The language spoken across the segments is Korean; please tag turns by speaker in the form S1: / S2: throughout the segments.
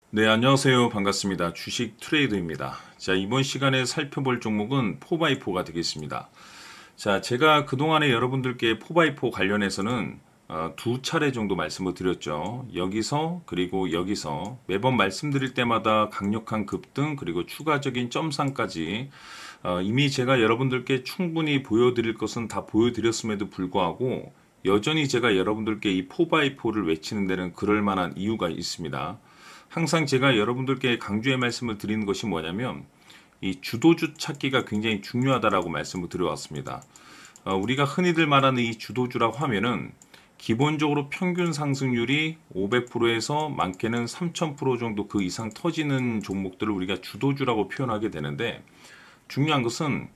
S1: 네, 안녕하세요. 반갑습니다. 주식 트레이더입니다. 자, 이번 시간에 살펴볼 종목은 4x4가 되겠습니다. 자, 제가 그동안에 여러분들께 4x4 관련해서는 두 차례 정도 말씀을 드렸죠. 여기서 그리고 여기서 매번 말씀드릴 때마다 강력한 급등 그리고 추가적인 점상까지 이미 제가 여러분들께 충분히 보여드릴 것은 다 보여드렸음에도 불구하고 여전히 제가 여러분들께 이 4x4를 외치는 데는 그럴 만한 이유가 있습니다. 항상 제가 여러분들께 강조의 말씀을 드리는 것이 뭐냐면 이 주도주 찾기가 굉장히 중요하다라고 말씀을 드려왔습니다. 우리가 흔히들 말하는 이 주도주라고 하면은 기본적으로 평균 상승률이 500%에서 많게는 3000% 정도 그 이상 터지는 종목들을 우리가 주도주라고 표현하게 되는데, 중요한 것은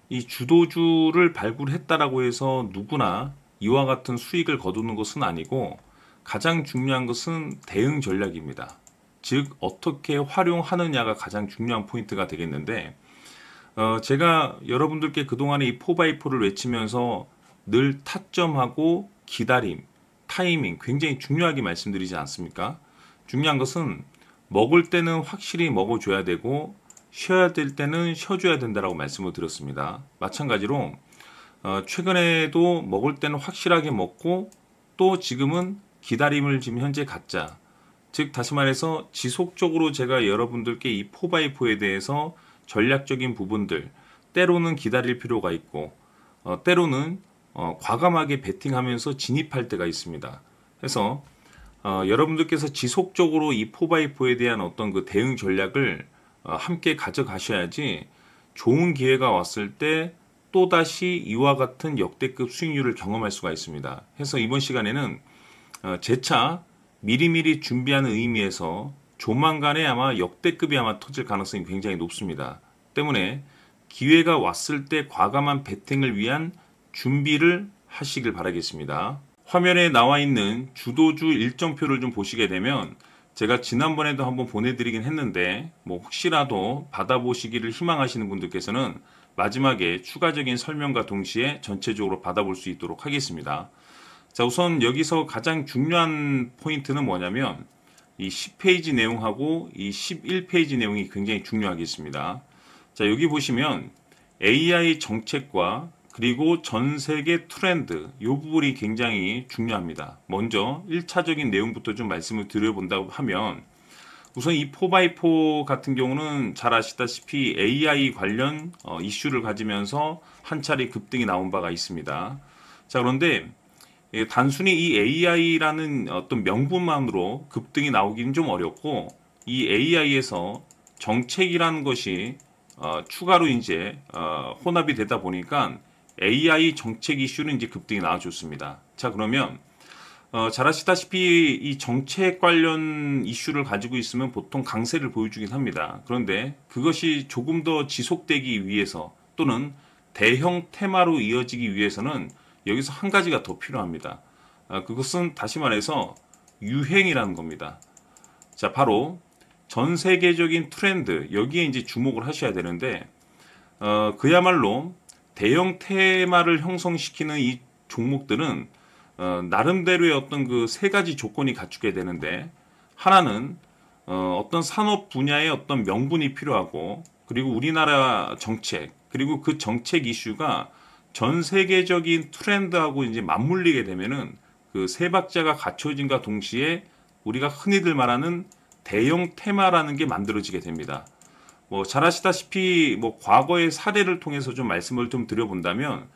S1: 이 주도주를 발굴했다라고 해서 누구나 이와 같은 수익을 거두는 것은 아니고, 가장 중요한 것은 대응 전략입니다. 즉 어떻게 활용하느냐가 가장 중요한 포인트가 되겠는데, 제가 여러분들께 그동안에 이 4x4를 외치면서 늘 타점하고 기다림, 타이밍 굉장히 중요하게 말씀드리지 않습니까? 중요한 것은 먹을 때는 확실히 먹어줘야 되고 쉬어야 될 때는 쉬어줘야 된다라고 말씀을 드렸습니다. 마찬가지로 최근에도 먹을 때는 확실하게 먹고 또 지금은 기다림을 지금 현재 갖자. 즉 다시 말해서 지속적으로 제가 여러분들께 이 4x4에 대해서 전략적인 부분들 때로는 기다릴 필요가 있고 때로는 과감하게 베팅하면서 진입할 때가 있습니다. 그래서 여러분들께서 지속적으로 이 4x4에 대한 어떤 그 대응 전략을 함께 가져가셔야지 좋은 기회가 왔을 때 또다시 이와 같은 역대급 수익률을 경험할 수가 있습니다. 그래서 이번 시간에는 재차 미리미리 준비하는 의미에서 조만간에 아마 역대급이 아마 터질 가능성이 굉장히 높습니다. 때문에 기회가 왔을 때 과감한 베팅을 위한 준비를 하시길 바라겠습니다. 화면에 나와 있는 주도주 일정표를 좀 보시게 되면 제가 지난번에도 한번 보내드리긴 했는데 혹시라도 받아보시기를 희망하시는 분들께서는 마지막에 추가적인 설명과 동시에 전체적으로 받아볼 수 있도록 하겠습니다. 자, 우선 여기서 가장 중요한 포인트는 뭐냐면 이 10페이지 내용하고 이 11페이지 내용이 굉장히 중요하겠습니다. 자, 여기 보시면 AI 정책과 그리고 전 세계 트렌드 이 부분이 굉장히 중요합니다. 먼저 1차적인 내용부터 좀 말씀을 드려본다고 하면, 우선 이 4x4 같은 경우는 잘 아시다시피 AI 관련 이슈를 가지면서 한 차례 급등이 나온 바가 있습니다. 자, 그런데 단순히 이 AI라는 어떤 명분만으로 급등이 나오기는 좀 어렵고, 이 AI에서 정책이라는 것이 추가로 이제 혼합이 되다 보니까 AI 정책 이슈는 이제 급등이 나와줬습니다. 자, 그러면 잘 아시다시피 이 정책 관련 이슈를 가지고 있으면 보통 강세를 보여주긴 합니다. 그런데 그것이 조금 더 지속되기 위해서 또는 대형 테마로 이어지기 위해서는 여기서 한 가지가 더 필요합니다. 그것은 다시 말해서 유행이라는 겁니다. 자, 바로 전 세계적인 트렌드, 여기에 이제 주목을 하셔야 되는데, 그야말로 대형 테마를 형성시키는 이 종목들은 나름대로의 어떤 그 세 가지 조건이 갖추게 되는데, 하나는 어떤 산업 분야의 어떤 명분이 필요하고, 그리고 우리나라 정책, 그리고 그 정책 이슈가 전 세계적인 트렌드하고 이제 맞물리게 되면은 그 세 박자가 갖춰진과 동시에 우리가 흔히들 말하는 대형 테마라는 게 만들어지게 됩니다. 잘 아시다시피 과거의 사례를 통해서 좀 말씀을 좀 드려본다면,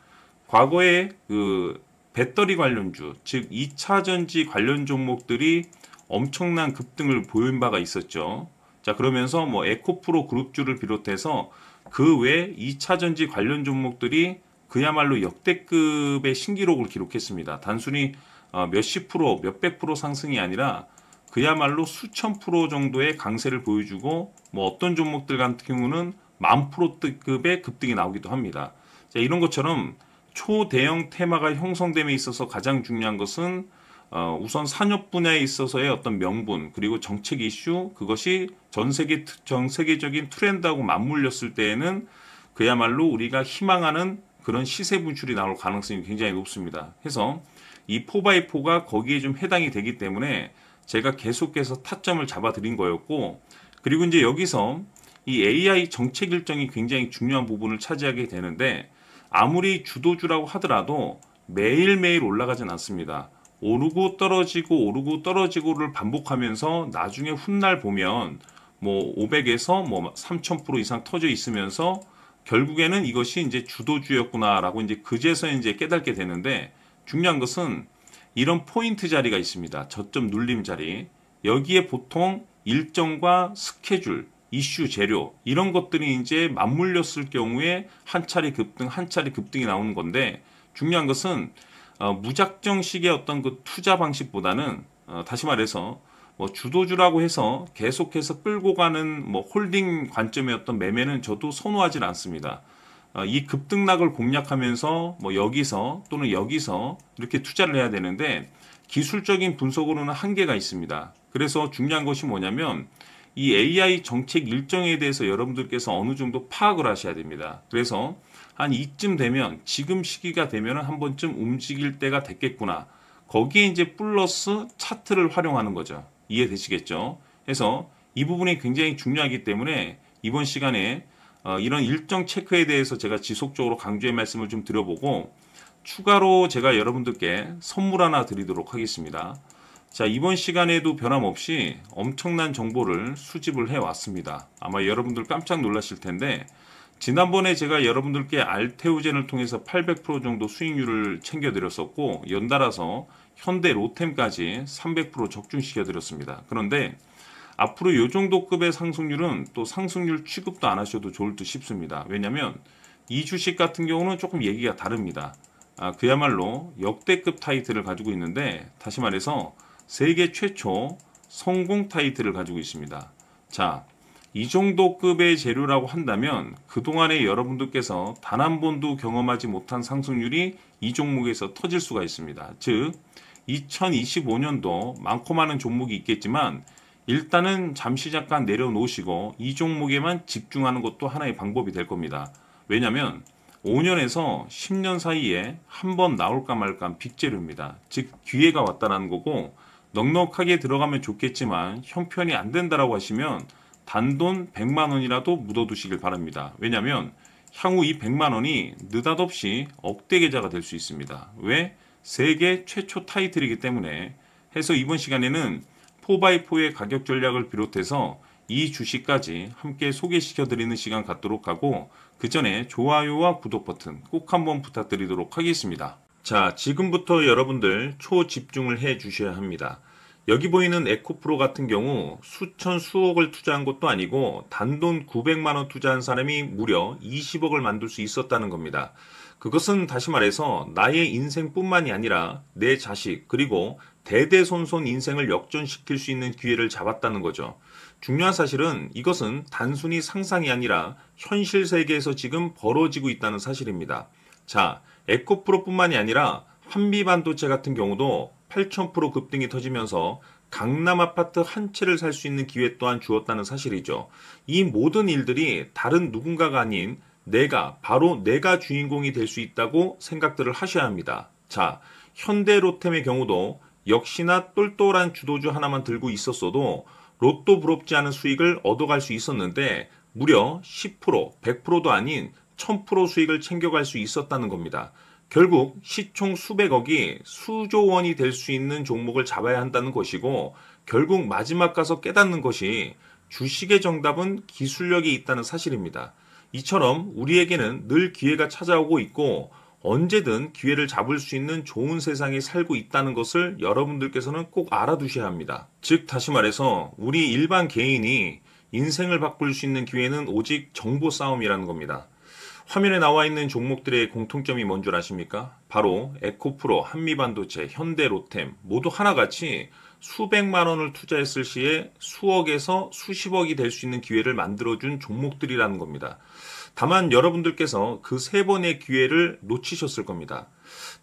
S1: 과거에 그 배터리 관련주, 즉 2차 전지 관련 종목들이 엄청난 급등을 보인 바가 있었죠. 자, 그러면서 에코프로 그룹주를 비롯해서 그 외 2차 전지 관련 종목들이 그야말로 역대급의 신기록을 기록했습니다. 단순히 몇십 프로, 몇백 프로 상승이 아니라 그야말로 수천 프로 정도의 강세를 보여주고, 어떤 종목들 같은 경우는 10,000%급의 급등이 나오기도 합니다. 자, 이런 것처럼 초대형 테마가 형성됨에 있어서 가장 중요한 것은 우선 산업 분야에 있어서의 어떤 명분, 그리고 정책 이슈, 그것이 전 세계적인 트렌드하고 맞물렸을 때에는 그야말로 우리가 희망하는 그런 시세 분출이 나올 가능성이 굉장히 높습니다. 그래서 이 4x4가 거기에 좀 해당이 되기 때문에 제가 계속해서 타점을 잡아 드린 거였고, 그리고 이제 여기서 이 AI 정책 일정이 굉장히 중요한 부분을 차지하게 되는데, 아무리 주도주라고 하더라도 매일매일 올라가진 않습니다. 오르고 떨어지고 오르고 떨어지고를 반복하면서 나중에 훗날 보면 뭐 500에서 뭐 3000% 이상 터져 있으면서 결국에는 이것이 이제 주도주였구나라고 이제 그제서 이제 깨닫게 되는데, 중요한 것은 이런 포인트 자리가 있습니다. 저점 눌림 자리. 여기에 보통 일정과 스케줄, 이슈 재료 이런 것들이 이제 맞물렸을 경우에 한 차례 급등, 한 차례 급등이 나오는 건데, 중요한 것은 무작정식의 어떤 그 투자 방식보다는 다시 말해서 뭐 주도주라고 해서 계속해서 끌고 가는 뭐 홀딩 관점의 어떤 매매는 저도 선호하지 않습니다. 이 급등락을 공략하면서 뭐 여기서 또는 여기서 이렇게 투자를 해야 되는데, 기술적인 분석으로는 한계가 있습니다. 그래서 중요한 것이 뭐냐면 이 AI 정책 일정에 대해서 여러분들께서 어느 정도 파악을 하셔야 됩니다. 그래서 한 이쯤 되면, 지금 시기가 되면 한 번쯤 움직일 때가 됐겠구나. 거기에 이제 플러스 차트를 활용하는 거죠. 이해되시겠죠? 그래서 이 부분이 굉장히 중요하기 때문에 이번 시간에 이런 일정 체크에 대해서 제가 지속적으로 강조의 말씀을 좀 드려보고, 추가로 제가 여러분들께 선물 하나 드리도록 하겠습니다. 자, 이번 시간에도 변함없이 엄청난 정보를 수집을 해왔습니다. 아마 여러분들 깜짝 놀라실 텐데, 지난번에 제가 여러분들께 알테오젠을 통해서 800% 정도 수익률을 챙겨드렸었고, 연달아서 현대 로템까지 300% 적중시켜드렸습니다. 그런데 앞으로 이 정도 급의 상승률은 또 상승률 취급도 안 하셔도 좋을 듯 싶습니다. 왜냐하면 이 주식 같은 경우는 조금 얘기가 다릅니다. 그야말로 역대급 타이틀을 가지고 있는데, 다시 말해서 세계 최초 성공 타이틀을 가지고 있습니다. 자, 이 정도 급의 재료라고 한다면 그동안에 여러분들께서 단 한 번도 경험하지 못한 상승률이 이 종목에서 터질 수가 있습니다. 즉 2025년도 많고 많은 종목이 있겠지만, 일단은 잠시 잠깐 내려놓으시고 이 종목에만 집중하는 것도 하나의 방법이 될 겁니다. 왜냐하면 5년에서 10년 사이에 한 번 나올까 말까 빅재료입니다. 즉 기회가 왔다는 거고, 넉넉하게 들어가면 좋겠지만 형편이 안 된다라고 하시면 단돈 100만 원이라도 묻어두시길 바랍니다. 왜냐하면 향후 이 100만 원이 느닷없이 억대 계좌가 될 수 있습니다. 왜? 세계 최초 타이틀이기 때문에. 해서 이번 시간에는 4x4의 가격 전략을 비롯해서 이 주식까지 함께 소개시켜 드리는 시간 갖도록 하고, 그 전에 좋아요와 구독 버튼 꼭 한번 부탁드리도록 하겠습니다. 자, 지금부터 여러분들 초집중을 해 주셔야 합니다. 여기 보이는 에코프로 같은 경우 수천 수억을 투자한 것도 아니고 단돈 900만 원 투자한 사람이 무려 20억을 만들 수 있었다는 겁니다. 그것은 다시 말해서 나의 인생뿐만이 아니라 내 자식 그리고 대대손손 인생을 역전시킬 수 있는 기회를 잡았다는 거죠. 중요한 사실은 이것은 단순히 상상이 아니라 현실 세계에서 지금 벌어지고 있다는 사실입니다. 자, 에코프로뿐만이 아니라 한미반도체 같은 경우도 8000% 급등이 터지면서 강남 아파트 한 채를 살 수 있는 기회 또한 주었다는 사실이죠. 이 모든 일들이 다른 누군가가 아닌 바로 내가 주인공이 될 수 있다고 생각들을 하셔야 합니다. 자, 현대로템의 경우도 역시나 똘똘한 주도주 하나만 들고 있었어도 로또 부럽지 않은 수익을 얻어갈 수 있었는데, 무려 10%, 100%도 아닌 1000% 수익을 챙겨갈 수 있었다는 겁니다. 결국 시총 수백억이 수조 원이 될 수 있는 종목을 잡아야 한다는 것이고, 결국 마지막 가서 깨닫는 것이 주식의 정답은 기술력이 있다는 사실입니다. 이처럼 우리에게는 늘 기회가 찾아오고 있고 언제든 기회를 잡을 수 있는 좋은 세상에 살고 있다는 것을 여러분들께서는 꼭 알아두셔야 합니다. 즉 다시 말해서 우리 일반 개인이 인생을 바꿀 수 있는 기회는 오직 정보 싸움이라는 겁니다. 화면에 나와 있는 종목들의 공통점이 뭔 줄 아십니까? 바로 에코프로, 한미반도체, 현대로템 모두 하나같이 수백만 원을 투자했을 시에 수억에서 수십억이 될 수 있는 기회를 만들어준 종목들이라는 겁니다. 다만 여러분들께서 그 세 번의 기회를 놓치셨을 겁니다.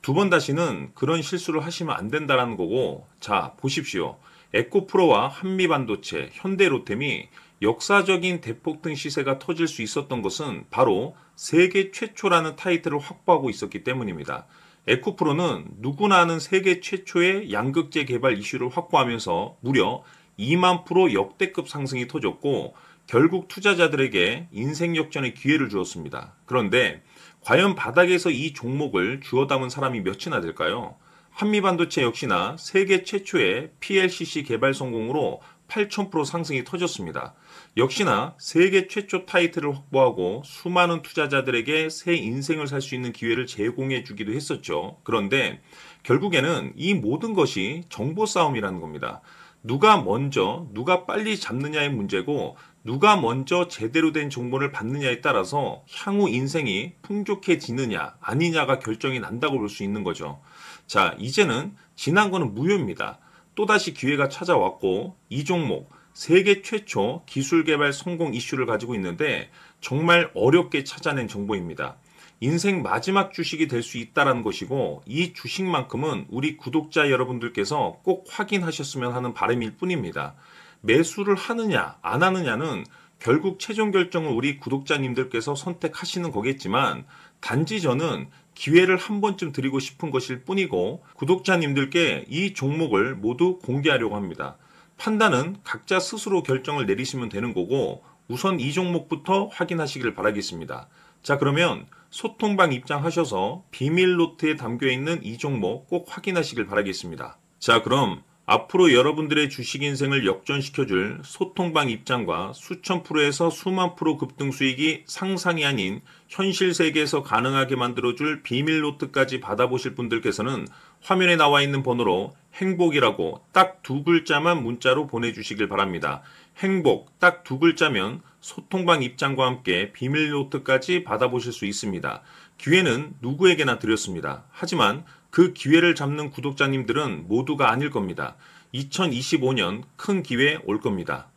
S1: 두 번 다시는 그런 실수를 하시면 안 된다는 거고, 자 보십시오. 에코프로와 한미반도체, 현대로템이 역사적인 대폭등 시세가 터질 수 있었던 것은 바로 세계 최초라는 타이틀을 확보하고 있었기 때문입니다. 에코프로는 누구나 아는 세계 최초의 양극재 개발 이슈를 확보하면서 무려 2만 프로 역대급 상승이 터졌고 결국 투자자들에게 인생 역전의 기회를 주었습니다. 그런데 과연 바닥에서 이 종목을 주워 담은 사람이 몇이나 될까요? 한미반도체 역시나 세계 최초의 PLCC 개발 성공으로 8,000% 상승이 터졌습니다. 역시나 세계 최초 타이틀을 확보하고 수많은 투자자들에게 새 인생을 살 수 있는 기회를 제공해 주기도 했었죠. 그런데 결국에는 이 모든 것이 정보 싸움이라는 겁니다. 누가 먼저, 누가 빨리 잡느냐의 문제고 누가 먼저 제대로 된 정보를 받느냐에 따라서 향후 인생이 풍족해지느냐 아니냐가 결정이 난다고 볼 수 있는 거죠. 자, 이제는 지난 거는 무효입니다. 또다시 기회가 찾아왔고 이 종목 세계 최초 기술 개발 성공 이슈를 가지고 있는데 정말 어렵게 찾아낸 정보입니다. 인생 마지막 주식이 될 수 있다는 것이고 이 주식만큼은 우리 구독자 여러분들께서 꼭 확인하셨으면 하는 바람일 뿐입니다. 매수를 하느냐 안 하느냐는 결국 최종 결정을 우리 구독자님들께서 선택하시는 거겠지만 단지 저는 기회를 한 번쯤 드리고 싶은 것일 뿐이고 구독자님들께 이 종목을 모두 공개하려고 합니다. 판단은 각자 스스로 결정을 내리시면 되는 거고 우선 이 종목부터 확인하시길 바라겠습니다. 자, 그러면 소통방 입장하셔서 비밀 노트에 담겨있는 이 종목 꼭 확인하시길 바라겠습니다. 자, 그럼 앞으로 여러분들의 주식 인생을 역전시켜줄 소통방 입장과 수천 프로에서 수만 프로 급등 수익이 상상이 아닌 현실 세계에서 가능하게 만들어줄 비밀 노트까지 받아보실 분들께서는 화면에 나와 있는 번호로 행복이라고 딱 2글자만 문자로 보내주시길 바랍니다. 행복 딱 2글자면 소통방 입장과 함께 비밀 노트까지 받아보실 수 있습니다. 기회는 누구에게나 드렸습니다. 하지만 그 기회를 잡는 구독자님들은 모두가 아닐 겁니다. 2025년 큰 기회 올 겁니다.